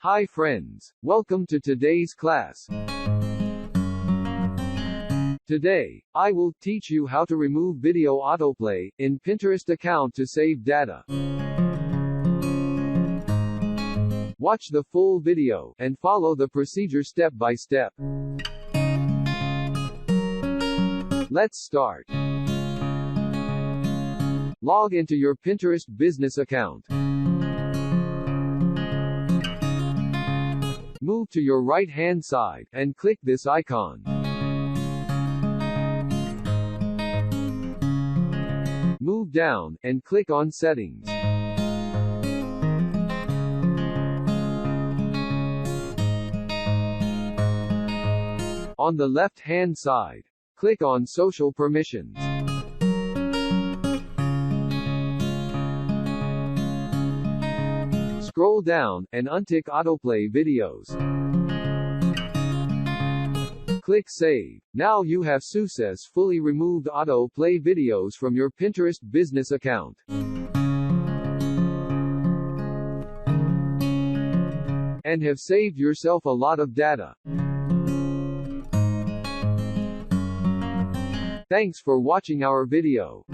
Hi friends, welcome to today's class. Today, I will teach you how to remove video autoplay in Pinterest account to save data. Watch the full video and follow the procedure step by step. Let's start. Log into your Pinterest business account. Move to your right-hand side and click this icon. Move down and click on Settings. On the left-hand side, click on Social Permissions. Scroll down and untick Autoplay videos. Click Save. Now you have successfully removed Autoplay videos from your Pinterest business account. And have saved yourself a lot of data. Thanks for watching our video.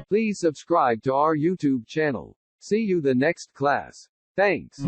Please subscribe to our YouTube channel. See you the next class. Thanks.